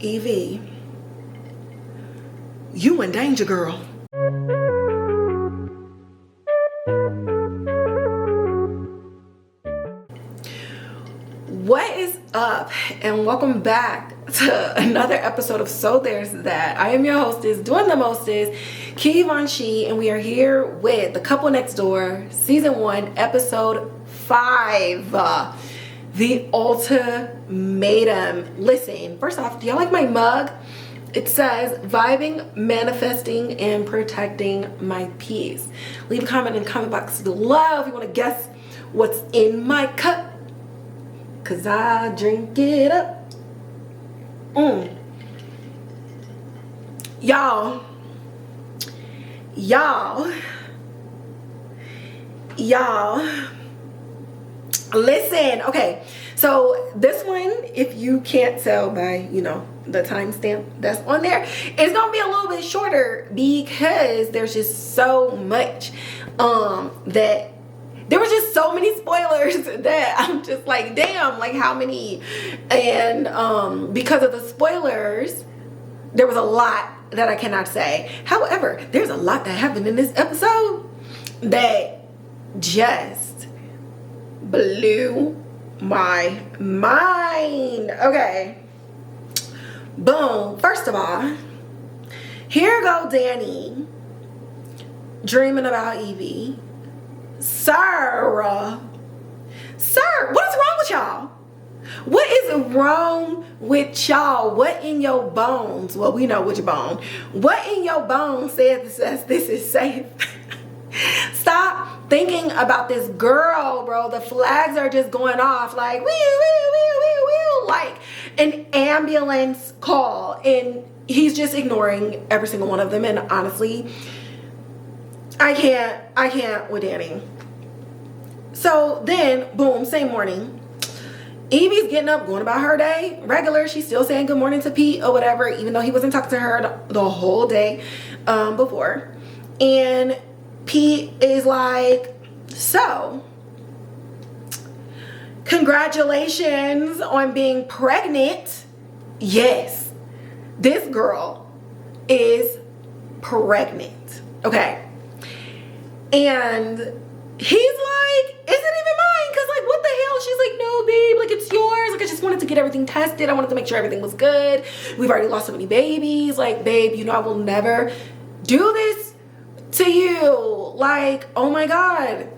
Evie, you in danger, girl. What is up, and welcome back to another episode of So There's That. I am your hostess, doing the mostest, Heughan, and we are here with The Couple Next Door, Season 1, Episode 5, The Ultimatum. Listen, first off, do y'all like my mug? It says, vibing, manifesting, and protecting my peace. Leave a comment in the comment box below if you want to guess what's in my cup, cause I drink it up. Y'all, listen. Okay, so this one, if you can't tell by, the timestamp that's on there, it's gonna be a little bit shorter because there's just so much that there was just so many spoilers that I'm just like, damn, like how many? And because of the spoilers, there was a lot that I cannot say. However, there's a lot that happened in this episode that just blew my mind. Okay. Boom. First of all, here go Danny dreaming about Evie. Sir, what is wrong with y'all? What is wrong with y'all? What in your bones? Well, we know which bone. What in your bones says this is safe? Stop thinking about this girl, bro. The flags are just going off like, like an ambulance call. And he's just ignoring every single one of them. And honestly, I can't with Danny. So then, boom, same morning, Evie's getting up, going about her day, regular. She's still saying good morning to Pete or whatever, even though he wasn't talking to her the whole day before. And Pete is like, so, congratulations on being pregnant. Yes, this girl is pregnant. Okay. And he's like, is it even mine? Because like, what the hell? She's like, no, babe, like it's yours. Like I just wanted to get everything tested. I wanted to make sure everything was good. We've already lost so many babies. Like, babe, I will never do this to you. Like, oh my God.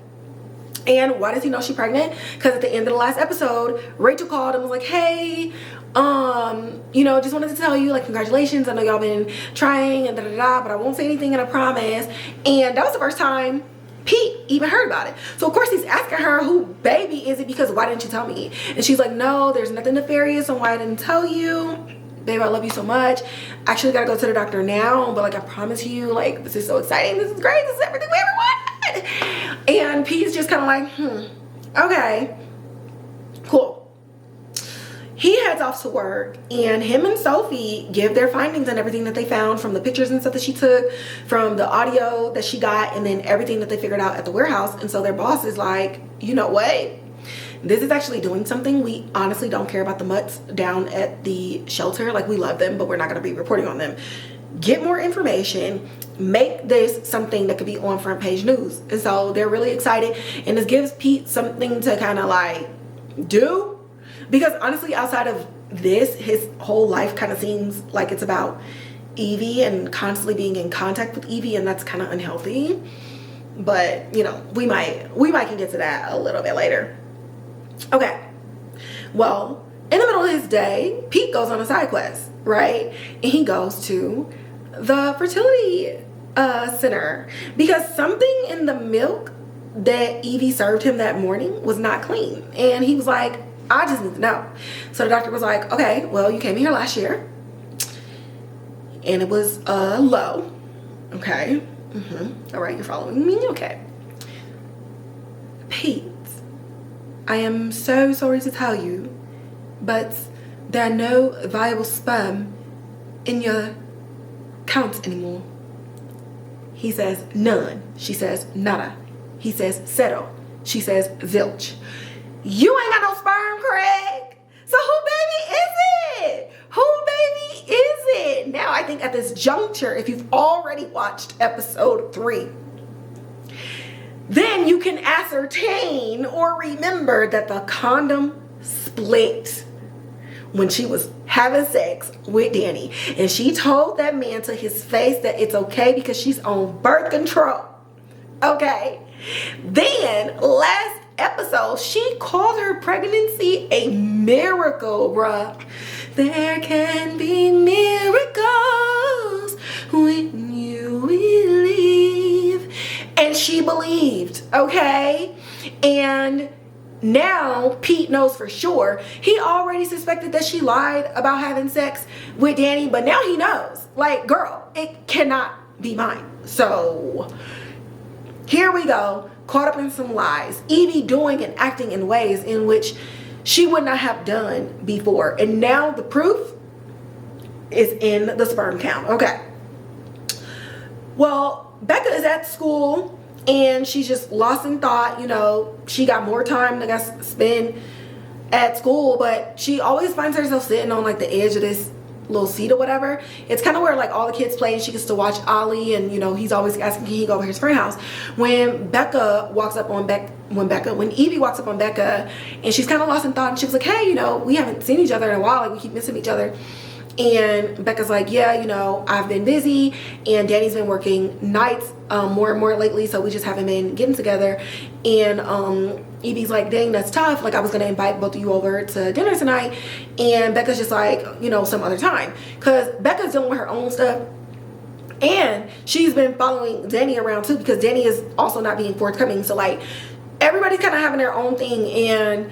And why does he know she's pregnant? Because at the end of the last episode, Rachel called and was like, hey, just wanted to tell you, like, congratulations. I know y'all been trying and da-da-da, but I won't say anything and I promise. And that was the first time Pete even heard about it. So of course he's asking her, who baby is it? Because why didn't you tell me? And she's like, no, there's nothing nefarious on why I didn't tell you. Babe, I love you so much. Actually gotta go to the doctor now, but like I promise you, like this is so exciting. This is great. This is everything we ever wanted. And Pete's just kind of like, okay, cool. He heads off to work, and him and Sophie give their findings and everything that they found from the pictures and stuff that she took, from the audio that she got, and then everything that they figured out at the warehouse. And so their boss is like, you know what? This is actually doing something. We honestly don't care about the mutts down at the shelter. Like, we love them, but we're not going to be reporting on them. Get more information. Make this something that could be on front page news. And so they're really excited, and this gives Pete something to kind of like do. Because honestly, outside of this, his whole life kind of seems like it's about Evie and constantly being in contact with Evie, and that's kind of unhealthy. But, we might can get to that a little bit later. Okay. Well, in the middle of his day, Pete goes on a side quest, right? And he goes to the fertility center because something in the milk that Evie served him that morning was not clean. And he was like, I just need to know. So the doctor was like, okay, well, you came here last year and it was low. Okay. All right, you're following me. Okay. Pete, I am so sorry to tell you, but there are no viable sperm in your count anymore. He says none. She says nada. He says zero. She says zilch. You ain't got no sperm, Craig. So who baby is it? Who baby then now I think at this juncture, if you've already watched episode 3, then you can ascertain or remember that the condom split when she was having sex with Danny. And she told that man to his face that it's okay because she's on birth control. Okay. Then last episode, she called her pregnancy a miracle, bruh. There can be miracles when you believe. And she believed, okay? And now Pete knows for sure. He already suspected that she lied about having sex with Danny, but now he knows. Like, girl, it cannot be mine. So here we go, caught up in some lies. Evie doing and acting in ways in which she would not have done before. And now the proof is in the sperm count. Okay. Well, Becka is at school and she's just lost in thought. You know, she got more time to spend at school, but she always finds herself sitting on like the edge of this little seat or whatever. It's kind of where like all the kids play and she gets to watch Ollie, and you know, he's always asking, can he go over his friend's house? When Becka walks up on when Evie walks up on Becka and she's kind of lost in thought, and she was like, hey, you know, we haven't seen each other in a while, like we keep missing each other. And Becca's like, yeah, you know, I've been busy and Danny's been working nights more and more lately, so we just haven't been getting together. And Evie's like, dang, that's tough. Like, I was gonna invite both of you over to dinner tonight. And Becca's just like, you know, some other time, because Becca's dealing with her own stuff. And she's been following Danny around too, because Danny is also not being forthcoming. So like, everybody's kind of having their own thing, and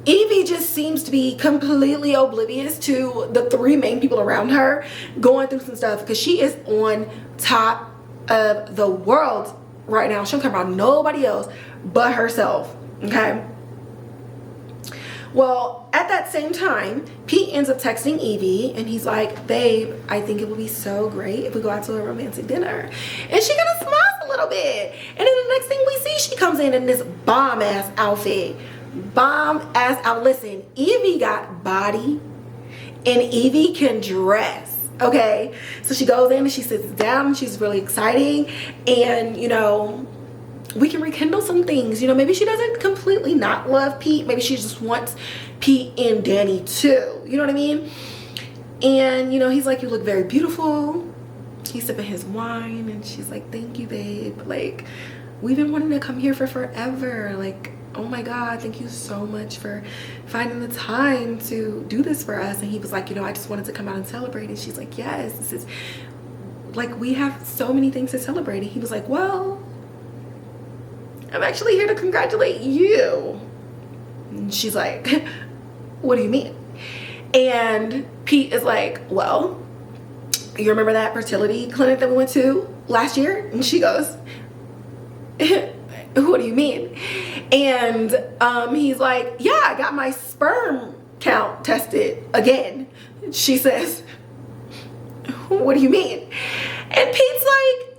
Evie just seems to be completely oblivious to the 3 main people around her going through some stuff, because she is on top of the world right now. She don't care about nobody else but herself. Okay. Well, at that same time, Pete ends up texting Evie and he's like, babe, I think it would be so great if we go out to a romantic dinner. And she kind of smiles a little bit. And then the next thing we see, she comes in this bomb-ass outfit. Bomb-ass out. Listen, Evie got body and Evie can dress. Okay. So she goes in and she sits down and she's really exciting. And, you know, we can rekindle some things. You know, maybe she doesn't completely not love Pete. Maybe she just wants Pete and Danny too. You know what I mean? And, you know, he's like, you look very beautiful. He's sipping his wine and she's like, thank you, babe. Like, we've been wanting to come here for forever. Like, oh my God, thank you so much for finding the time to do this for us. And he was like, you know, I just wanted to come out and celebrate. And she's like, yes, this is like, we have so many things to celebrate. And he was like, well, I'm actually here to congratulate you. And she's like, what do you mean? And Pete is like, well, you remember that fertility clinic that we went to last year? And she goes, what do you mean? And he's like, yeah, I got my sperm count tested again. She says, what do you mean? And Pete's like,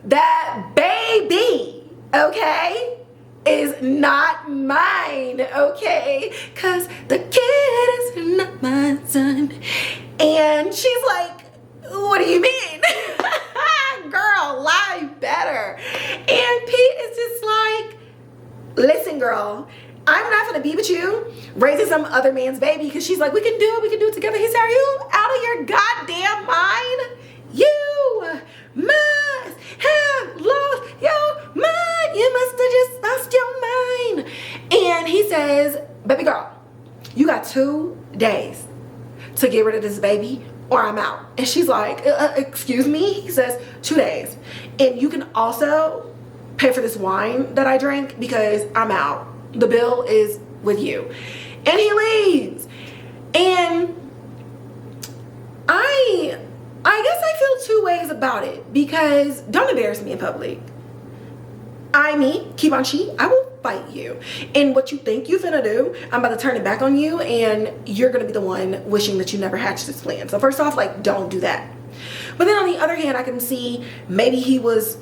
that baby, okay, is not mine, okay? Because the kid is not my son. And she's like, what do you mean? Girl, lie better. And Pete is just like, listen, girl, I'm not gonna be with you raising some other man's baby. Because she's like, we can do it together. He said, are you out of your goddamn mind? You must have lost your mind. You must have just lost your mind. And he says, baby girl, you got 2 days to get rid of this baby or I'm out. And she's like, excuse me? He says, 2 days. And you can also pay for this wine that I drank because I'm out. The bill is with you. And he leaves. And I guess I feel 2 ways about it, because don't embarrass me in public. Keep on cheating, I will fight you. And what you think you finna do, I'm about to turn it back on you, and you're gonna be the one wishing that you never hatched this plan. So first off, like, don't do that. But then on the other hand, I can see maybe he was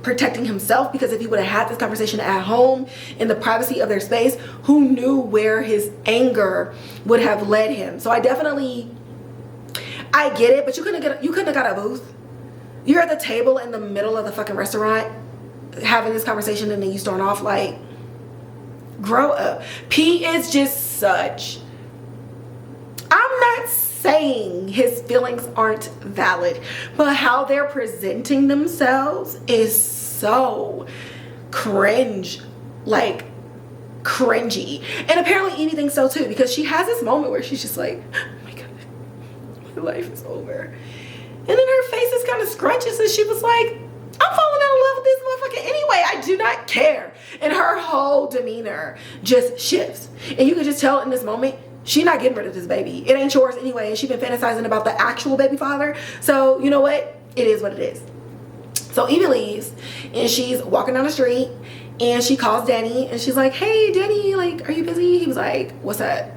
protecting himself, because if he would have had this conversation at home in the privacy of their space, who knew where his anger would have led him. So I definitely I get it, but you couldn't have got a booth. You're at the table in the middle of the fucking restaurant having this conversation, and then you storm off. Like, grow up. P is just such, I'm not saying his feelings aren't valid, but how they're presenting themselves is so cringe, like cringy. And apparently Evie thinks so too, because she has this moment where she's just like, oh my god, my life is over. And then her face is kind of scrunched, and she was like, I'm falling out of love with this motherfucker anyway. I do not care. And her whole demeanor just shifts. And you can just tell in this moment, she's not getting rid of this baby. It ain't yours anyway. And she's been fantasizing about the actual baby father. So you know what? It is what it is. So Evie leaves, and she's walking down the street, and she calls Danny, and she's like, hey, Danny, like, are you busy? He was like, what's up?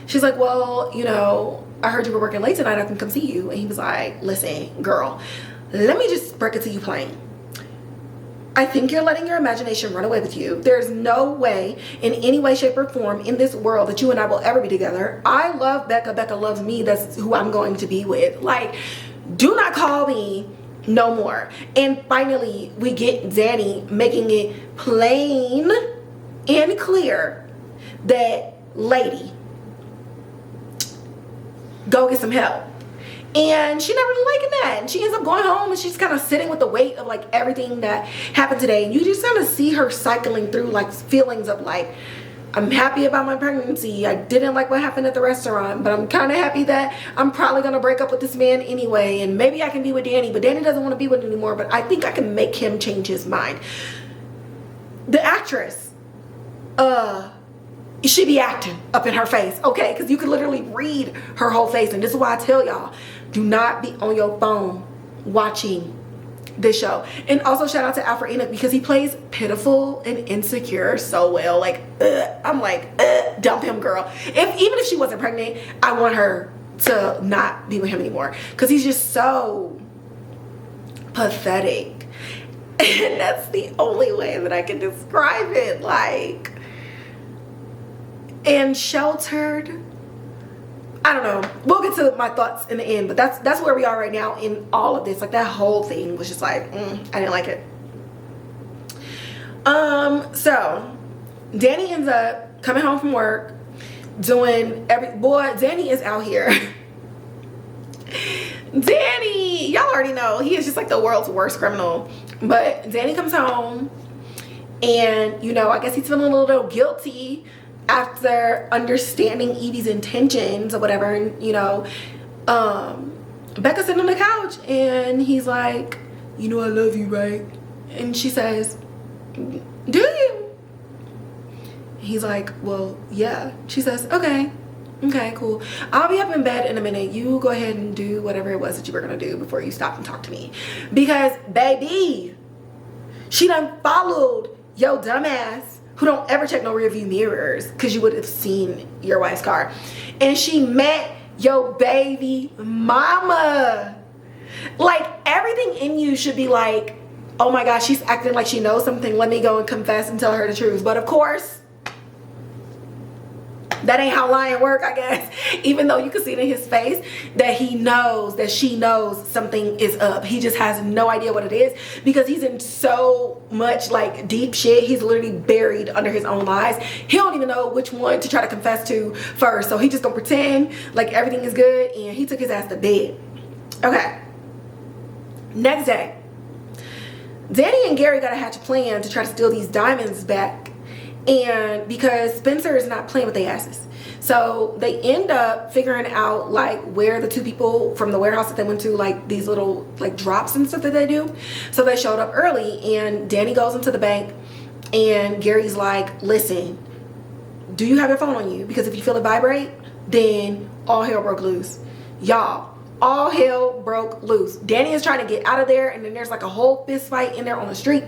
She's like, well, you know, I heard you were working late tonight. I can come see you. And he was like, listen, girl, let me just break it to you plain. I think you're letting your imagination run away with you. There's no way, in any way, shape, or form in this world that you and I will ever be together. I love Becka. Becka loves me. That's who I'm going to be with. Like, do not call me no more. And finally, we get Danny making it plain and clear that, lady, go get some help. And she's not really liking that, and she ends up going home, and she's kind of sitting with the weight of like everything that happened today. And you just kind of see her cycling through like feelings of like, I'm happy about my pregnancy, I didn't like what happened at the restaurant, but I'm kind of happy that I'm probably gonna break up with this man anyway, and maybe I can be with Danny, but Danny doesn't want to be with me anymore, but I think I can make him change his mind. The actress she be acting up in her face, okay? Because you could literally read her whole face. And this is why I tell y'all, do not be on your phone watching this show. And also shout out to Alfred Enoch, because he plays pitiful and insecure so well. Like, I'm like, dump him, girl. Even if she wasn't pregnant, I want her to not be with him anymore, because he's just so pathetic. And that's the only way that I can describe it. Like, and sheltered. I don't know. We'll get to my thoughts in the end, but that's where we are right now in all of this. Like, that whole thing was just like, I didn't like it. So Danny ends up coming home from work, doing Danny is out here. Danny, y'all already know, he is just like the world's worst criminal. But Danny comes home, and you know, I guess he's feeling a little guilty after understanding Evie's intentions or whatever. And you know, Becca's sitting on the couch, and he's like, you know I love you, right? And she says, do you? He's like, well, yeah. She says, okay, cool, I'll be up in bed in a minute. You go ahead and do whatever it was that you were gonna do before you stop and talk to me, because baby, she done followed yo dumbass, who don't ever check no rear view mirrors, because you would have seen your wife's car, and she met your baby mama. Like, everything in you should be like, oh my gosh, she's acting like she knows something, let me go and confess and tell her the truth. But of course, that ain't how lying work, I guess. Even though you can see it in his face that he knows, that she knows something is up. He just has no idea what it is, because he's in so much like deep shit. He's literally buried under his own lies. He don't even know which one to try to confess to first. So he just gonna pretend like everything is good, and he took his ass to bed. Okay. Next day, Danny and Gary gotta hatch a plan to try to steal these diamonds back. And because Spencer is not playing with their asses, so they end up figuring out like where the two people from the warehouse that they went to, like these little like drops and stuff that they do. So they showed up early, and Danny goes into the bank, and Gary's like, listen, do you have your phone on you? Because if you feel it vibrate, then all hell broke loose. Y'all, all hell broke loose. Danny is trying to get out of there, and then there's like a whole fist fight in there on the street.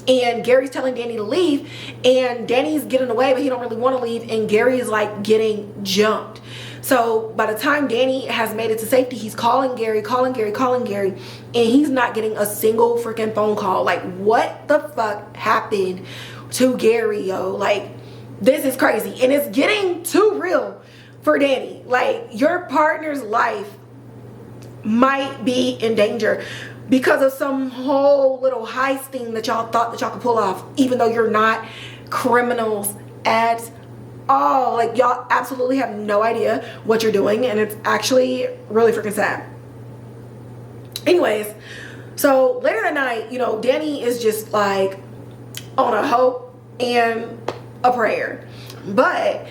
And Gary's telling Danny to leave, and Danny's getting away, but he don't really want to leave, and Gary is like getting jumped. So by the time Danny has made it to safety, he's calling Gary, and he's not getting a single freaking phone call. Like, what the fuck happened to Gary, yo? Like, this is crazy, and it's getting too real for Danny. Like, your partner's life might be in danger because of some whole little heist thing that y'all thought that y'all could pull off, even though you're not criminals at all. Like, y'all absolutely have no idea what you're doing, and it's actually really freaking sad. Anyways, so later that night, you know, Danny is just like on a hope and a prayer. But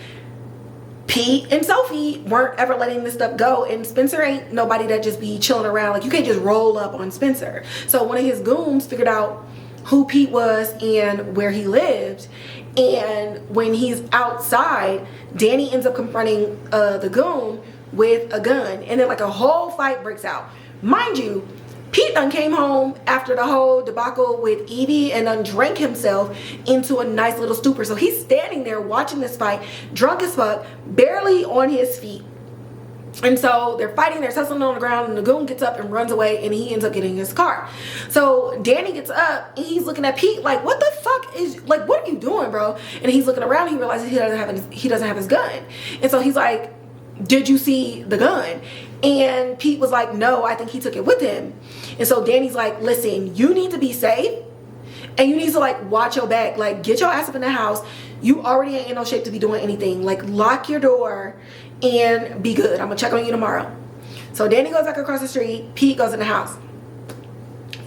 Pete and Sophie weren't ever letting this stuff go, and Spencer ain't nobody that just be chilling around. Like, you can't just roll up on Spencer. So one of his goons figured out who Pete was and where he lived, and when he's outside, Danny ends up confronting the goon with a gun, and then like a whole fight breaks out. Mind you, Pete done came home after the whole debacle with Evie and done drank himself into a nice little stupor. So he's standing there watching this fight, drunk as fuck, barely on his feet. And so they're fighting, they're tussling on the ground, and the goon gets up and runs away, and he ends up getting in his car. So Danny gets up, and he's looking at Pete like, what the fuck is, like, what are you doing, bro? And he's looking around, he realizes he doesn't have his gun. And so he's like, did you see the gun? And Pete was like, no, I think he took it with him. And so Danny's like, listen, you need to be safe, and you need to like watch your back. Like, get your ass up in the house. You already ain't in no shape to be doing anything. Like, lock your door and be good. I'm gonna check on you tomorrow. So Danny goes back across the street. Pete goes in the house.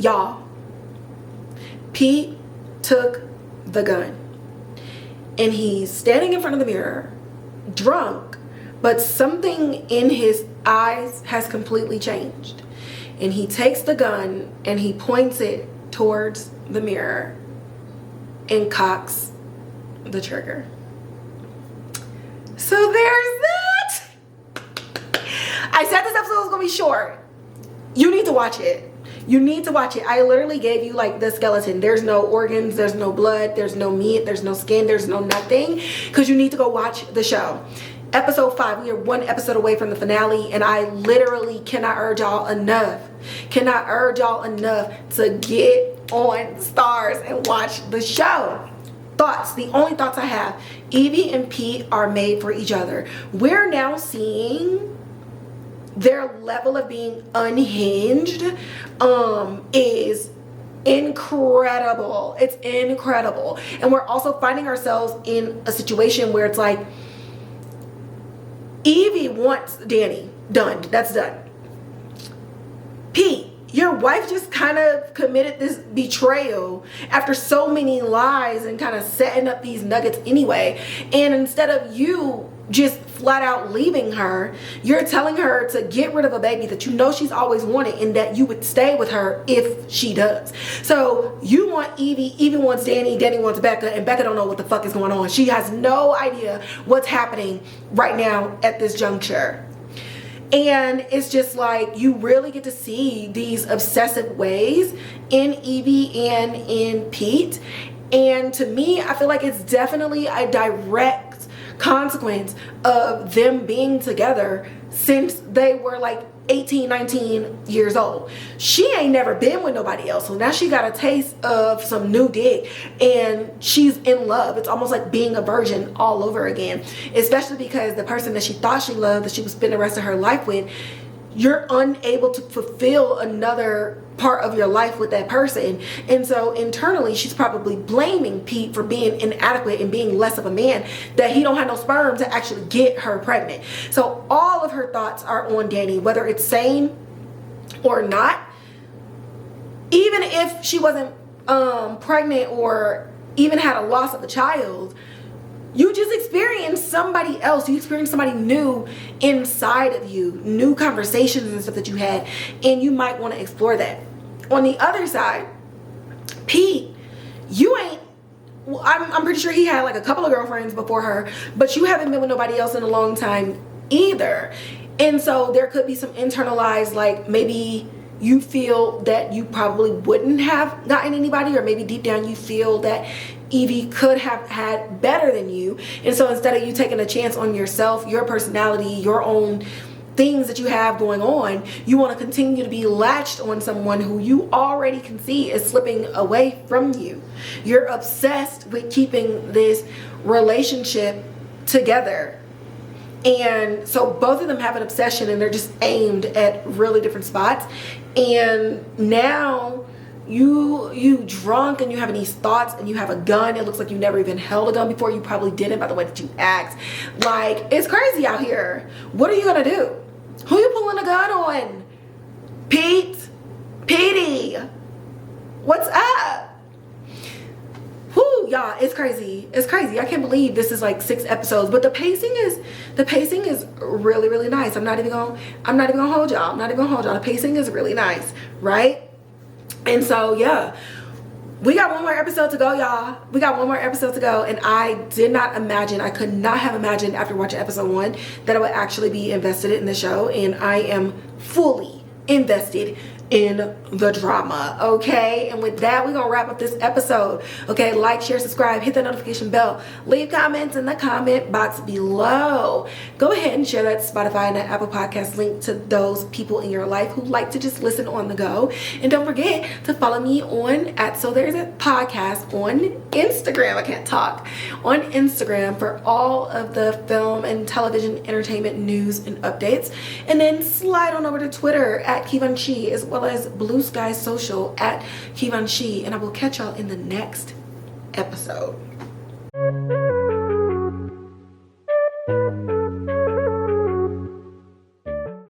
Y'all, Pete took the gun, and he's standing in front of the mirror, drunk, but something in his eyes has completely changed. And he takes the gun and he points it towards the mirror and cocks the trigger. So there's that. I said this episode was gonna be short. You need to watch it. You need to watch it. I literally gave you like the skeleton. There's no organs, there's no blood, there's no meat, there's no skin, there's no nothing, because you need to go watch the show. Episode 5, we are 1 episode away from the finale, and I literally cannot urge y'all enough to get on STARZ and watch the show. Thoughts, the only thoughts I have, Evie and Pete are made for each other. We're now seeing their level of being unhinged is incredible. It's incredible. And we're also finding ourselves in a situation where it's like, Evie wants Danny done. That's done. Pete, your wife just kind of committed this betrayal after so many lies and kind of setting up these nuggets anyway. And instead of you just flat out leaving her, you're telling her to get rid of a baby that you know she's always wanted, and that you would stay with her if she does. So you want Evie, Evie wants Danny, Danny wants Becka, and Becka don't know what the fuck is going on. She has no idea what's happening right now at this juncture. And it's just like, you really get to see these obsessive ways in Evie and in Pete. And to me, I feel like it's definitely a direct consequence of them being together since they were like 18, 19 years old. She ain't never been with nobody else, so now she got a taste of some new dick, and she's in love. It's almost like being a virgin all over again, especially because the person that she thought she loved, that she would spend the rest of her life with, you're unable to fulfill another part of your life with that person. And so internally, she's probably blaming Pete for being inadequate and being less of a man, that he don't have no sperm to actually get her pregnant. So all of her thoughts are on Danny, whether it's sane or not. Even if she wasn't pregnant or even had a loss of a child, you just experienced somebody else. You experienced somebody new inside of you, new conversations and stuff that you had, and you might want to explore that. On the other side, Pete, you ain't, I'm pretty sure he had like a couple of girlfriends before her, but you haven't been with nobody else in a long time either. And so there could be some internalized, like, maybe you feel that you probably wouldn't have gotten anybody, or maybe deep down you feel that Evie could have had better than you. And so instead of you taking a chance on yourself, your personality, your own things that you have going on, you want to continue to be latched on someone who you already can see is slipping away from you. You're obsessed with keeping this relationship together. And so both of them have an obsession, and they're just aimed at really different spots. And now you drunk and you having these thoughts and you have a gun. It looks like you never even held a gun before. You probably didn't by the way that you act. Like, it's crazy out here. What are you gonna do? Who you pulling a gun on? Petey, what's up? Whoo, y'all, it's crazy. It's crazy. I can't believe this is like 6 episodes, but the pacing is really, really nice. I'm not even gonna hold y'all. The pacing is really nice, right? And so yeah, we got one more episode to go, y'all. We got one more episode to go, and I could not have imagined after watching episode 1 that I would actually be invested in the show, and I am fully invested in the drama. Okay, and with that, we're gonna wrap up this episode. Okay, like, share, subscribe, hit the notification bell, leave comments in the comment box below. Go ahead and share that Spotify and that Apple Podcast link to those people in your life who like to just listen on the go. And don't forget to follow me on @SoThere'sAPodcast on Instagram. I can't talk. On Instagram for all of the film and television entertainment news and updates. And then slide on over to Twitter @Heughan, as well as Blue Sky Social @Heughan, and I will catch y'all in the next episode.